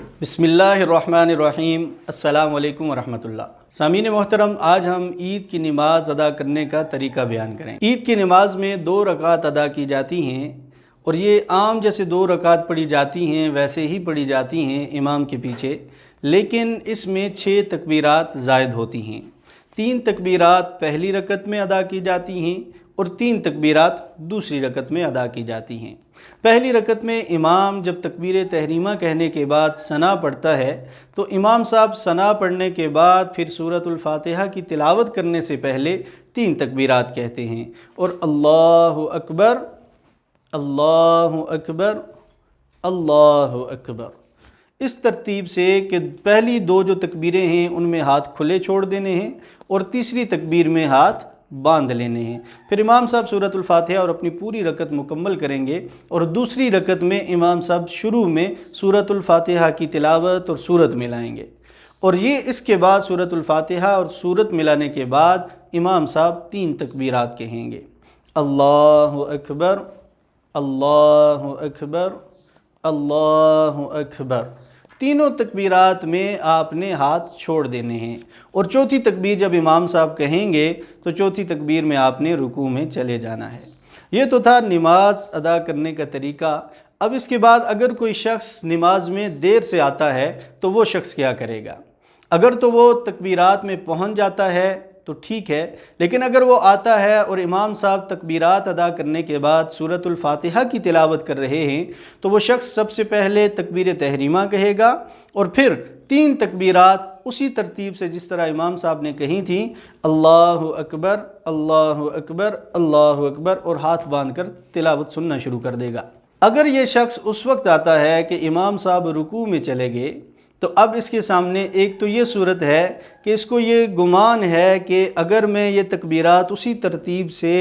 بسم اللہ الرحمن الرحیم۔ السلام علیکم ورحمۃ اللہ۔ سامعین محترم، آج ہم عید کی نماز ادا کرنے کا طریقہ بیان کریں۔ عید کی نماز میں 2 رکعت ادا کی جاتی ہیں، اور یہ عام جیسے 2 رکعت پڑھی جاتی ہیں ویسے ہی پڑھی جاتی ہیں امام کے پیچھے، لیکن اس میں 6 تکبیرات زائد ہوتی ہیں۔ 3 تکبیرات پہلی رکعت میں ادا کی جاتی ہیں اور 3 تکبیرات دوسری رکعت میں ادا کی جاتی ہیں۔ پہلی رکعت میں امام جب تکبیر تحریمہ کہنے کے بعد ثنا پڑھتا ہے تو امام صاحب ثنا پڑھنے کے بعد پھر سورۃ الفاتحہ کی تلاوت کرنے سے پہلے 3 تکبیرات کہتے ہیں، اور اللہ اکبر، اللہ اکبر، اللہ اکبر، اس ترتیب سے کہ پہلی 2 جو تکبیریں ہیں ان میں ہاتھ کھلے چھوڑ دینے ہیں اور تیسری تکبیر میں ہاتھ باندھ لینے ہیں۔ پھر امام صاحب سورۃ الفاتحہ اور اپنی پوری رکعت مکمل کریں گے، اور دوسری رکعت میں امام صاحب شروع میں سورۃ الفاتحہ کی تلاوت اور سورت ملائیں گے، اور یہ اس کے بعد سورۃ الفاتحہ اور سورت ملانے کے بعد امام صاحب 3 تکبیرات کہیں گے، اللہ اکبر، اللہ اکبر، اللہ اکبر۔ تینوں تکبیرات میں آپ نے ہاتھ چھوڑ دینے ہیں، اور چوتھی تکبیر جب امام صاحب کہیں گے تو چوتھی تکبیر میں آپ نے رکوع میں چلے جانا ہے۔ یہ تو تھا نماز ادا کرنے کا طریقہ۔ اب اس کے بعد اگر کوئی شخص نماز میں دیر سے آتا ہے تو وہ شخص کیا کرے گا؟ اگر تو وہ تکبیرات میں پہنچ جاتا ہے تو ٹھیک ہے، لیکن اگر وہ آتا ہے اور امام صاحب تکبیرات ادا کرنے کے بعد سورۃ الفاتحہ کی تلاوت کر رہے ہیں تو وہ شخص سب سے پہلے تکبیر تحریمہ کہے گا، اور پھر 3 تکبیرات اسی ترتیب سے جس طرح امام صاحب نے کہی تھیں، اللہ اکبر، اللہ اکبر، اللہ اکبر، اور ہاتھ باندھ کر تلاوت سننا شروع کر دے گا۔ اگر یہ شخص اس وقت آتا ہے کہ امام صاحب رکوع میں چلے گئے تو اب اس کے سامنے ایک تو یہ صورت ہے کہ اس کو یہ گمان ہے کہ اگر میں یہ تکبیرات اسی ترتیب سے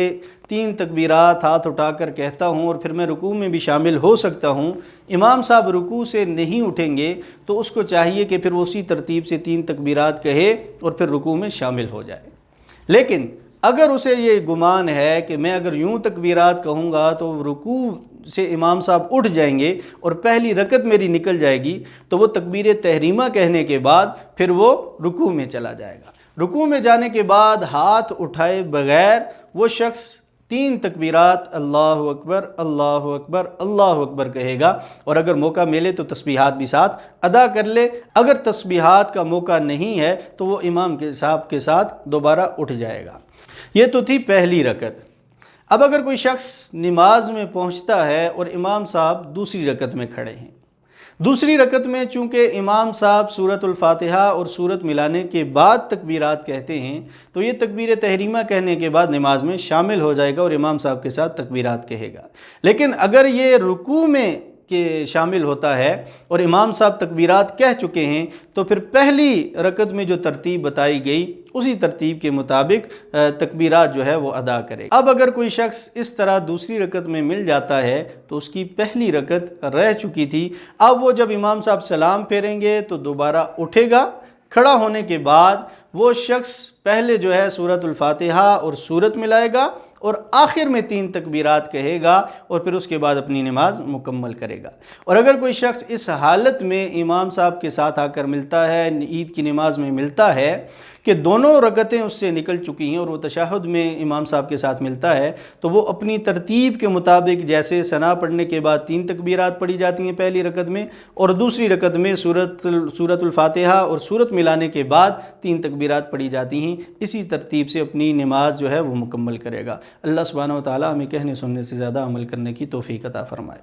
3 تکبیرات ہاتھ اٹھا کر کہتا ہوں اور پھر میں رکوع میں بھی شامل ہو سکتا ہوں، امام صاحب رکوع سے نہیں اٹھیں گے تو اس کو چاہیے کہ پھر وہ اسی ترتیب سے 3 تکبیرات کہے اور پھر رکوع میں شامل ہو جائے۔ لیکن اگر اسے یہ گمان ہے کہ میں اگر یوں تکبیرات کہوں گا تو رکوع سے امام صاحب اٹھ جائیں گے اور پہلی رکعت میری نکل جائے گی، تو وہ تکبیر تحریمہ کہنے کے بعد پھر وہ رکوع میں چلا جائے گا۔ رکوع میں جانے کے بعد ہاتھ اٹھائے بغیر وہ شخص 3 تکبیرات اللہ اکبر، اللہ اکبر، اللہ اکبر کہے گا، اور اگر موقع ملے تو تسبیحات بھی ساتھ ادا کر لے۔ اگر تسبیحات کا موقع نہیں ہے تو وہ امام صاحب کے ساتھ دوبارہ اٹھ جائے گا۔ یہ تو تھی پہلی رکعت۔ اب اگر کوئی شخص نماز میں پہنچتا ہے اور امام صاحب دوسری رکعت میں کھڑے ہیں، دوسری رکعت میں چونکہ امام صاحب سورۃ الفاتحہ اور سورت ملانے کے بعد تکبیرات کہتے ہیں تو یہ تکبیر تحریمہ کہنے کے بعد نماز میں شامل ہو جائے گا اور امام صاحب کے ساتھ تکبیرات کہے گا۔ لیکن اگر یہ رکوع میں شامل ہوتا ہے اور امام صاحب تکبیرات کہہ چکے ہیں تو پھر پہلی رکعت میں جو ترتیب بتائی گئی اسی ترتیب کے مطابق تکبیرات جو ہے وہ ادا کرے۔ اب اگر کوئی شخص اس طرح دوسری رکعت میں مل جاتا ہے تو اس کی پہلی رکعت رہ چکی تھی، اب وہ جب امام صاحب سلام پھیریں گے تو دوبارہ اٹھے گا۔ کھڑا ہونے کے بعد وہ شخص پہلے جو ہے سورۃ الفاتحہ اور سورت ملائے گا اور آخر میں 3 تکبیرات کہے گا، اور پھر اس کے بعد اپنی نماز مکمل کرے گا۔ اور اگر کوئی شخص اس حالت میں امام صاحب کے ساتھ آ کر ملتا ہے، عید کی نماز میں ملتا ہے کہ دونوں رکعتیں اس سے نکل چکی ہیں اور وہ تشہد میں امام صاحب کے ساتھ ملتا ہے، تو وہ اپنی ترتیب کے مطابق جیسے ثنا پڑھنے کے بعد 3 تکبیرات پڑھی جاتی ہیں پہلی رکعت میں، اور دوسری رکعت میں سورۃ الفاتحہ اور سورت ملانے کے بعد 3 تکبیرات پڑھی جاتی ہیں، اسی ترتیب سے اپنی نماز جو ہے وہ مکمل کرے گا۔ اللہ سبحانہ و تعالی ہمیں کہنے سننے سے زیادہ عمل کرنے کی توفیق عطا فرمائے۔